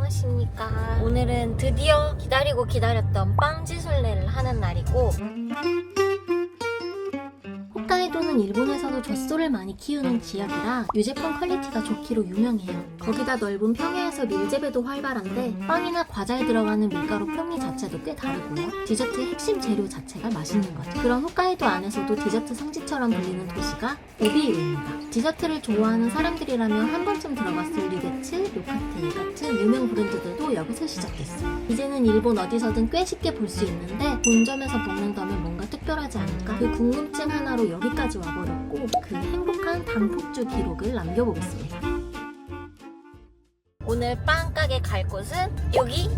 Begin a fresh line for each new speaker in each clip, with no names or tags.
안녕하십니까. 오늘은 드디어 기다리고 기다렸던 빵지술래를 하는 날이고, 홋카이도는 일본에서도 젖소를 많이 키우는 지역이라 유제품 퀄리티가 좋기로 유명해요. 거기다 넓은 평야에서 밀재배도 활발한데 빵이나 과자에 들어가는 밀가루 풍미 자체도 꽤 다르고요. 디저트의 핵심 재료 자체가 맛있는 거죠. 그런 홋카이도 안에서도 디저트 성지처럼 불리는 도시가 오비유입니다. 디저트를 좋아하는 사람들이라면 한 번쯤 들어봤을 리베츠, 요카테 같은 유명 브랜드들도 여기서 시작했어요. 이제는 일본 어디서든 꽤 쉽게 볼 수 있는데 본점에서 먹는다면 뭔가 특별하지 않을까? 그 궁금증 하나로 여기까지 와버렸고 그 행복한 방폭주 기록을 남겨보겠습니다. 오늘 빵가게 갈 곳은 여기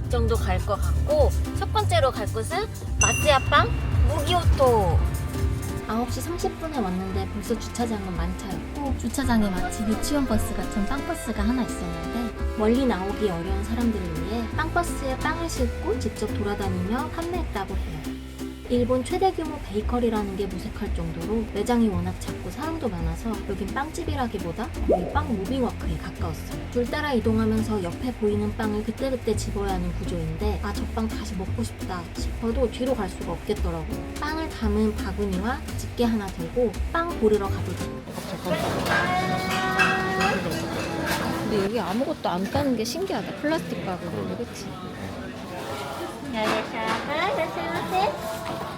정도 갈 것 같고, 첫 번째로 갈 곳은 마스야빵 무기오토. 9시 30분에 왔는데 벌써 주차장은 만차였고, 주차장에 마치 유치원 버스 같은 빵버스가 하나 있었는데 멀리 나오기 어려운 사람들을 위해 빵버스에 빵을 싣고 직접 돌아다니며 판매했다고 해요. 일본 최대 규모 베이커리라는 게 무색할 정도로 매장이 워낙 작고 사람도 많아서 여긴 빵집이라기보다 거의 빵 무빙워크에 가까웠어요. 줄 따라 이동하면서 옆에 보이는 빵을 그때그때 집어야 하는 구조인데 저 빵 다시 먹고 싶다 싶어도 뒤로 갈 수가 없겠더라고요. 빵을 담은 바구니와 집게 하나 들고 빵 고르러 가보자. 근데 여기 아무것도 안 파는 게 신기하다. 플라스틱 바구니, 그치?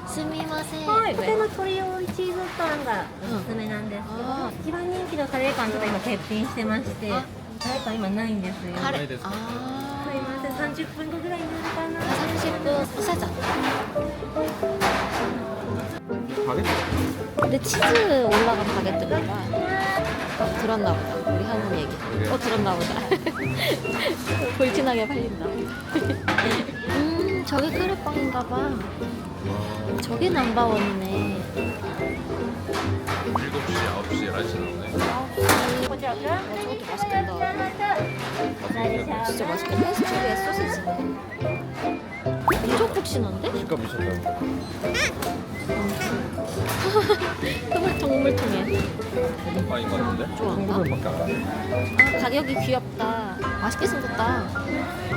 すみません。
はい、こちらの鶏追いチーズパンがおすすめなんですけど、一番人気のカレーパンちょっと今欠品してまして、カレーパン今ないんですよ。
カレー
すいません、30分後ぐらいになるかな。
30분 사자.
바게트?
근데 치즈 올라간 바게트가 들었나 보다. 우리 하는 얘기. 들었나 보다. 볼티나게 팔린다. 저게 카레빵인가 봐. 저게 넘버원이네.
7시, 9시 라이스 나오네.
こちらから
저것도 맛있겠다. 진짜 맛있겠다. 페스츄리에 소시지네. 엄청 푹신한데?
집값 미쳤다.
흐물통흐물통해.
소금빵인 것 같은데?
좋아한가?
1,900원밖에 안 하네.
가격이 귀엽다. 맛있게 생겼다.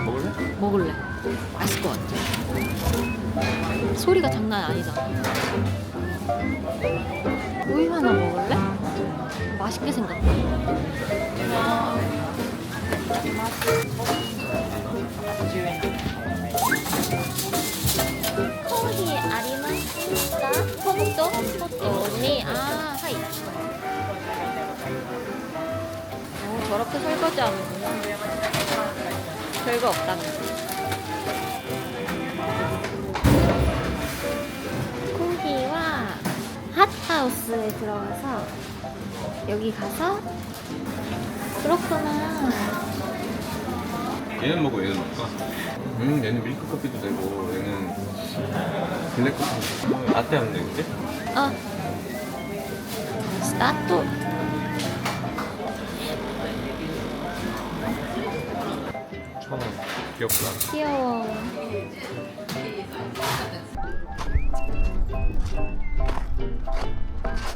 먹을래?
먹을래. 맛있을 것 같아. 소리가 장난 아니잖아. 우유 하나 먹을래? 맛있게 생겼다. 코히 아리마스까? 포토? 언니? 하이. 저렇게 설거지하는구나. 별거 없다면서. 코히와 핫하우스에 들어가서 여기 가서 그렇구나.
얘는 먹고 얘는 먹을까? 얘는 밀크 커피도 되고 얘는 블랙 커피. 라떼 하면 되겠지?
스타트.
귀엽다.
귀여워.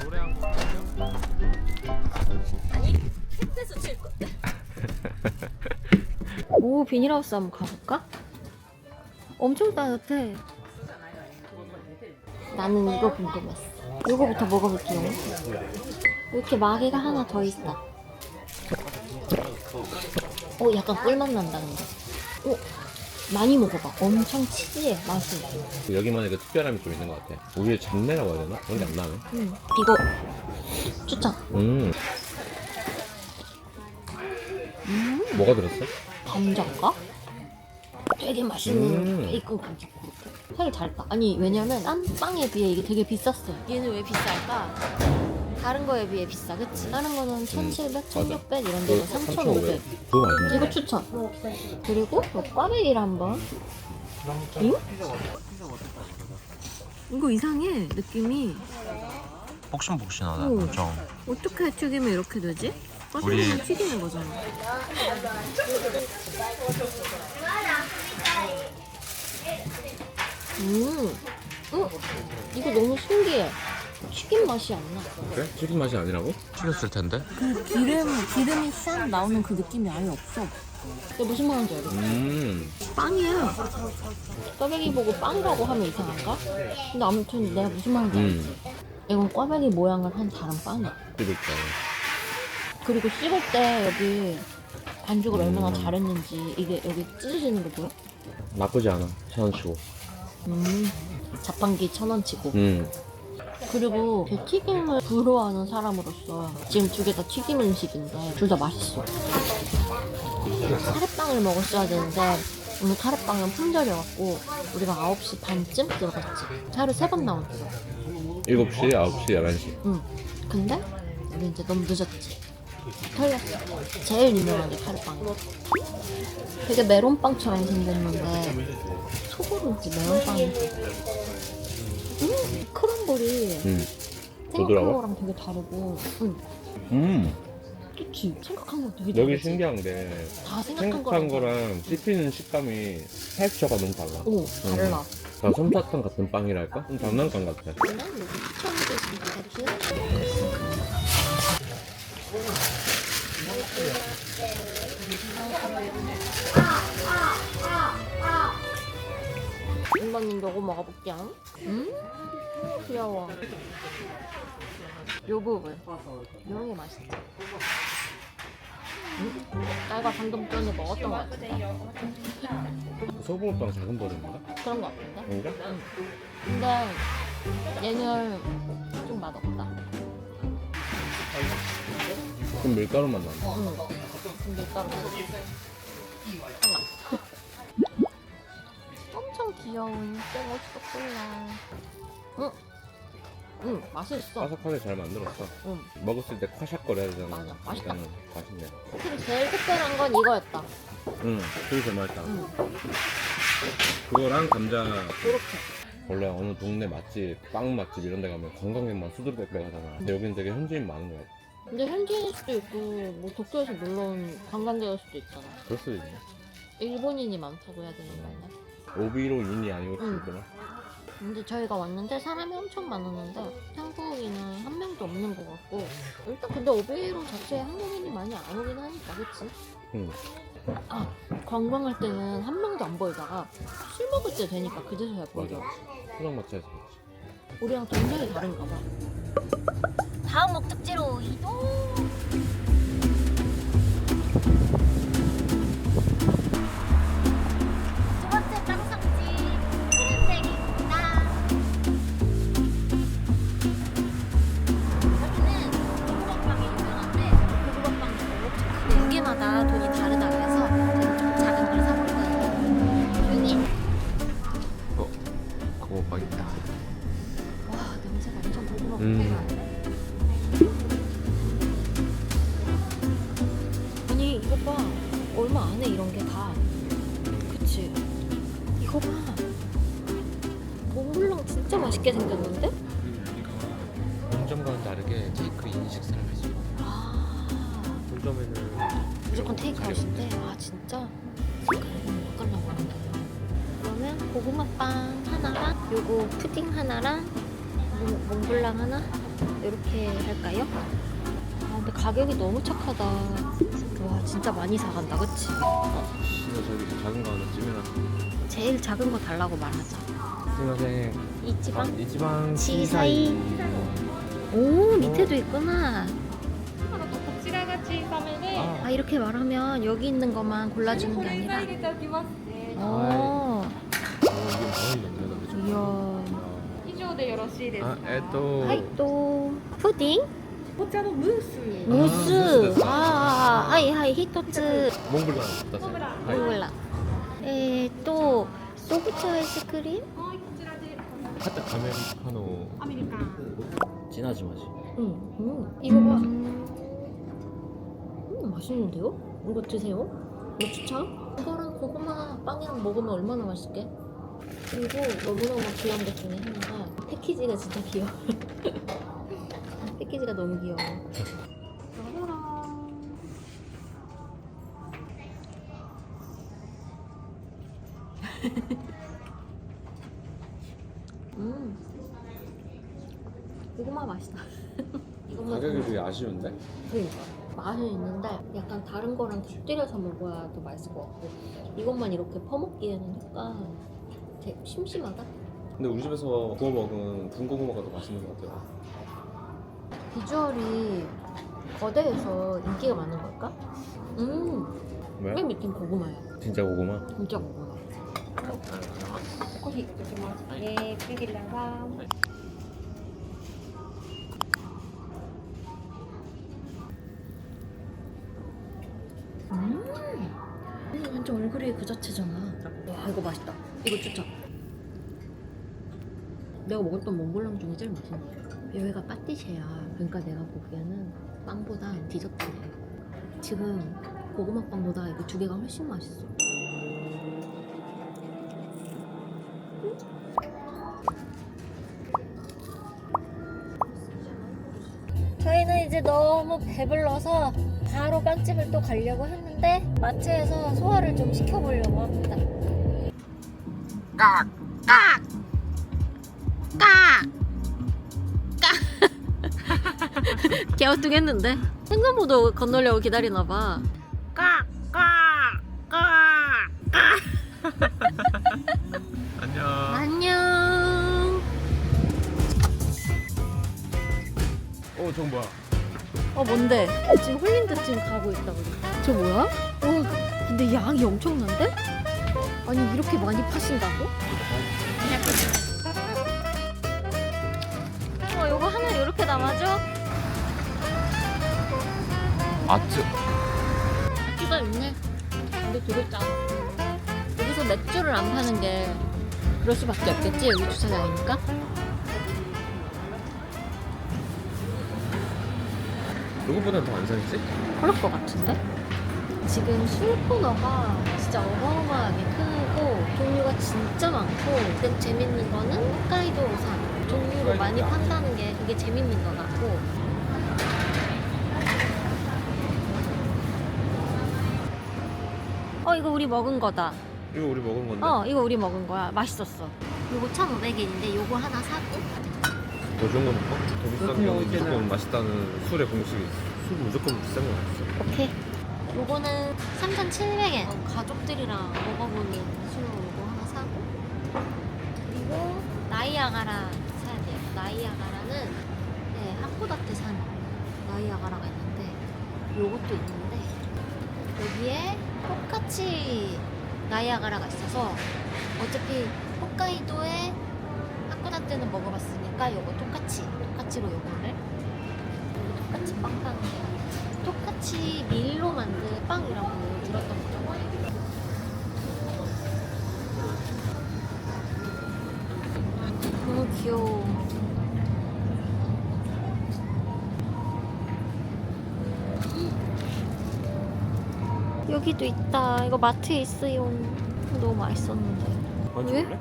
노래 한 곡 부르자.
아니, 햇볕에서 칠 건데. 오, 비닐하우스 한번 가볼까? 엄청 따뜻해. 나는 이거 궁금했어. 이거부터 먹어볼게요. 이렇게 마개가 하나 더 있어. 약간 꿀맛 난다 근데. 많이 먹어봐. 엄청 치즈해 맛이.
여기만의 그 특별함이 좀 있는 것 같아. 우유에 잡내라고 해야 되나? 그런 게 안 나네.
이거 추천.
뭐가 들었어?
감자인가? 되게 맛있는 베이컨 감자. 되게 잘 따. 아니 왜냐면 딴 빵에 비해 이게 되게 비쌌어. 얘는 왜 비쌀까? 다른 거에 비해 비싸, 그치? 다른 거는 1,700, 1,600 이런 데가 3,500.
그거 맛있네.
이거 추천. 그리고 요 꽈배기를 한번. 응? 이거 이상해, 느낌이.
폭신폭신하다.
오.
엄청.
어떻게 튀기면 이렇게 되지? 꽈배기는 튀기는 거잖아. 이거 너무 신기해. 튀김 맛이 안 나.
그래? 튀김 맛이 아니라고? 튀겼을 텐데.
그 기름이 싹 나오는 그 느낌이 아예 없어. 근데 무슨 말인지 알겠어? 빵이야. 꽈배기 보고 빵이라고 하면 이상한가? 근데 아무튼 내가 무슨 말인지 알겠어. 이건 꽈배기 모양을 한 다른 빵이야.
씹을 때.
그리고 씹을 때 여기 반죽을 얼마나 잘했는지 이게 여기 찢어지는 거 보여?
나쁘지 않아. 1,000원치고.
자판기 1,000원치고. 그리고 그 튀김을 부러워하는 사람으로서 지금 두 개 다 튀김 음식인데 둘 다 맛있어. 카레빵을 먹었어야 되는데 오늘 카레빵은 품절이어갖고 우리가 9시 반쯤 들어갔지. 하루 3번 나왔어.
7시, 9시, 11시.
응. 근데 우리 이제 너무 늦었지. 털렸어. 제일 유명한 게 카레빵이야. 되게 메론빵처럼 생겼는데 속으로는 메론빵이. 크럼블이
부드러워?
생각한 거랑 되게 다르고. 그치? 생각한 거 되게
여기
다르지?
신기한 게
다 생각한
생각한
거랑
거랑 씹히는 식감이 텍스처가 너무 달라.
오, 달라.
다 솜사탕 같은 빵이랄까? 좀 장난감 같아.
난 여기 추천해줄 수 있겠지? 이모님 요거 먹어볼게요. 귀여워. 요 부분. 요런 게 맛있지. 내가 방금 전에 먹었던 거 같아.
소붕어빵 작은 버릇인가?
그런 거 같은데?
아닌가?
근데 얘는 좀 맛없다.
좀 밀가루 맛 나네.
근데 일단 엄청 귀여운 땡오 초콜릿. 맛있어.
바삭하게 잘 만들었어.
응.
먹었을 때 콰샥거려야 되잖아.
맞아, 맛있다.
일단은 맛있네.
확실히 제일 특별한 건 이거였다.
그게 제일 맛있다.
응.
그거랑 감자.
이렇게.
원래 어느 동네 맛집, 빵 맛집 이런 데 가면 관광객만 수두룩 가잖아. 근데 여긴 되게 현지인 많은 거 같아.
근데 현지인일 수도 있고 뭐 도쿄에서 놀러 온 관광객일 수도 있잖아.
그럴 수도 있네.
일본인이 많다고 해야 되는 거 아니야?
오비로 인이 아니고
응.
있구나.
근데 저희가 왔는데 사람이 엄청 많았는데 한국인은 한 명도 없는 것 같고 일단 근데 오베이로 자체에 한국인이 많이 안 오긴 하니까 그치?
응.
아 관광할 때는 한 명도 안 보이다가 술 먹을 때 되니까 그제서야
맞아.
보여.
포장마차에서 그렇지.
우리랑 굉장히 다른가 봐. 다음 목적지로 이동. 두 번째 짱상지 크림색입니다. 여기는 고구마빵이 유명한데 고구마빵이 너무 두 개마다 돈이 다르다 그래서 저는 좀 작은 걸 사볼 거예요. 여기.
그거 빵 있다.
와 냄새가 엄청 고구마
음.
같아. 아니 이거 봐 얼마 안 해 이런 게 다. 그치? 이거 봐 몽블랑 진짜 맛있게 생겼는데?
본점과는 다르게 테이크 인식사를 해줘.
아
본점에는
무조건 테이크아웃인데 아 진짜? 색깔이 너무 맛깔나고 한다. 그러면 고구마빵 하나랑 요거 푸딩 하나랑 몽블랑 하나 이렇게 할까요? 아 근데 가격이 너무 착하다. 와 진짜 많이 사간다 그치?
진짜 저기 작은 거 하나 찜해라.
제일 작은 거 달라고 말하자.
스미마셍.
이지방?
이지방
치사이. 오 밑에도 있구나. 아 이렇게 말하면 여기 있는 것만 골라주는 게 아니라. 오. 이야.
以上でよろしいですか。
はいとプディン？
こちらのムース。
ムース。
ムースですか。
はいはい一つ。
몽블랑 어떠세요?
몰라. 또 소프트 아이스크림?
はい、こちらで
하트 아메리카노.
アメリカン。
진하지 맛이.
이거 봐. 맛있는데요? 이거 드세요. 이거 추천? 이거랑 고구마 빵이랑 먹으면 얼마나 맛있게? 그리고 너무너무 귀여운 것 중에 하나가 패키지가 진짜 귀여워. 패키지가 너무 귀여워. 고구마 맛있다. 이것만
가격이 되게 아쉬운데?
그러니까 맛은 있는데 약간 다른 거랑 곁들여서 먹어야 더 맛있을 것 같고 이것만 이렇게 퍼먹기에는 약간 되게 심심하다.
근데 우리 집에서 구워 먹은 군고구마가 더 맛있는 것 같아요.
비주얼이 거대해서 인기가 많은 걸까?
왜?
맨 밑엔 고구마야.
진짜 고구마?
진짜 고구마.
커피 드시ますね。ピリラが。
이거 완전 얼그레이 그 자체잖아. 와 이거 맛있다. 이거 추천. 내가 먹었던 몽블랑 중에 제일 맛있는 거야. 여기가 파티쉐야. 그러니까 내가 보기에는 빵보다 디저트래. 지금 고구마빵보다 이거 두 개가 훨씬 맛있어. 저희는 이제 너무 배불러서 바로 빵집을 또 가려고 했는데 마트에서 소화를 좀 시켜보려고 합니다. 개어뚱했는데 횡단보도 건너려고 기다리나봐.
안녕.
안녕.
저건 뭐야?
뭔데? 지금 홀린 듯 지금 가고 있다고. 저 뭐야? 근데 양이 엄청난데? 아니 이렇게 많이 파신다고? 요거 하나 이렇게 남아줘?
아트.
맥주가 있네. 근데 되게 짜. 여기서 맥주를 안 파는 게 그럴 수밖에 없겠지? 여기 주차장이니까.
이거보다 더 안 살지?
그럴 것 같은데? 지금 술 코너가 진짜 어마어마하게 크고 종류가 진짜 많고 근데 재밌는 거는 홋카이도산 종류로 많이 판다는 게 그게 재밌는 것 같고 이거 우리 먹은 거다.
이거 우리 먹은 건데?
이거 우리 먹은 거야. 맛있었어. 요거 1,500엔인데 요거 하나 사고
더 좋은 거 먹고? 더 비싼 건 무조건 맛있다는 술의 공식이 있어. 술 무조건 비싼 거 맛있어.
오케이. 요거는 3,700엔. 가족들이랑 먹어보는 술로 요거 하나 사고 그리고 나이아가라 사야 돼요. 나이아가라는 하코다테 산 나이아가라가 있는데 요것도 있는데 여기에 토카치 나이아가라가 있어서 어차피 홋카이도에 하코다테는 먹어봤으니까 요거 토카치로 요거를 여기 토카치 빵 파는데 토카치 밀로 만든 빵이라고 들었던 거죠. 너무 귀여워. 여기도 있다. 이거 마트에 있어요. 너무 맛있었는데.
만져볼래?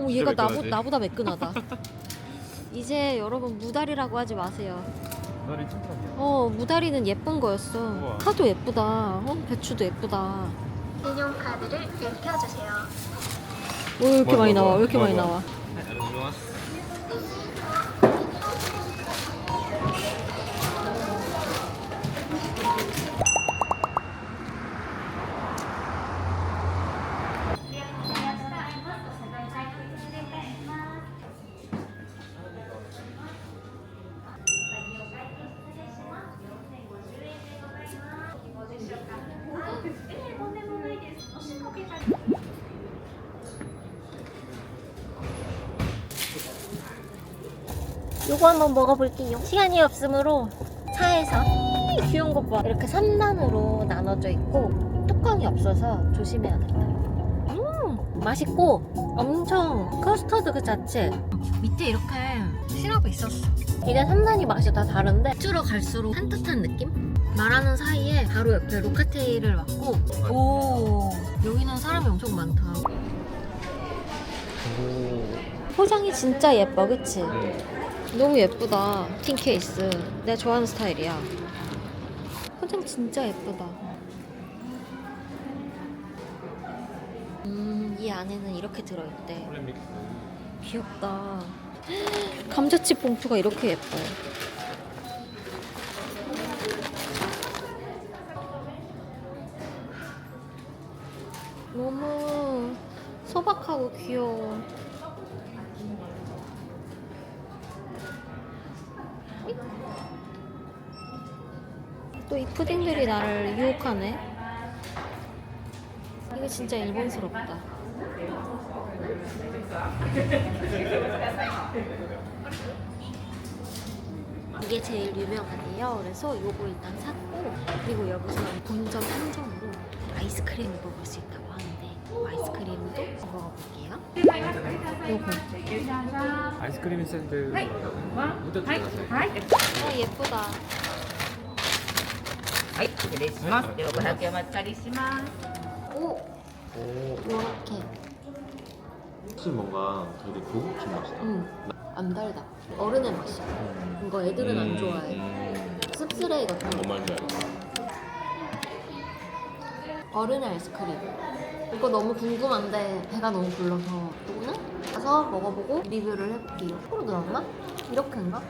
얘가
진짜 매끈하지?
나보다 매끈하다. 이제 여러분 무다리라고 하지 마세요.
나리 칭찬이야.
무다리는 예쁜 거였어.
우와.
카도 예쁘다. 배추도 예쁘다.
신용카드를 입혀주세요.
왜 이렇게 많이
뭐야,
나와? 왜 이렇게
뭐야,
많이
뭐야.
나와?
좋았어.
요거 한번 먹어볼게요. 시간이 없으므로 차에서 귀여운 것 봐. 이렇게 3단으로 나눠져 있고 뚜껑이 없어서 조심해야겠다. 맛있고 엄청 커스터드 그 자체 밑에 이렇게 시럽이 있었어. 이게 3단이 맛이 다 다른데 쭈러 갈수록 산뜻한 느낌? 말하는 사이에 바로 옆에 로카테일을 왔고 오 여기는 사람이 엄청 많다. 포장이 진짜 예뻐 그치? 너무 예쁘다. 틴 케이스 내가 좋아하는 스타일이야. 포장 진짜 예쁘다. 이 안에는 이렇게 들어있대.
믹스.
귀엽다. 감자칩 봉투가 이렇게 예뻐요. 너무 소박하고 귀여워. 또 이 푸딩들이 나를 유혹하네. 이거 진짜 일본스럽다. 이게 제일 유명하대요. 그래서 요거 일단 샀고, 그리고 여기서 본점 한정으로 아이스크림을 먹을 수 있다고 하는데 아이스크림도 먹어볼게요. 요거.
아이스크림 샌드 무대 들어가세요.
예쁘다.
はい、失礼します。では500円お預かりします。
오! 요렇게.
혹시 뭔가 되게 고급진 맛이다.
안 달다. 어른의 맛이야. 이거 애들은 안 좋아해. 씁쓸해 같은 거.
뭔 말인지 알겠어.
어른의 아이스크림. 이거 너무 궁금한데 배가 너무 불러서 이거는 가서 먹어보고 리뷰를 해볼게요. 프로 들었나? 이렇게인가?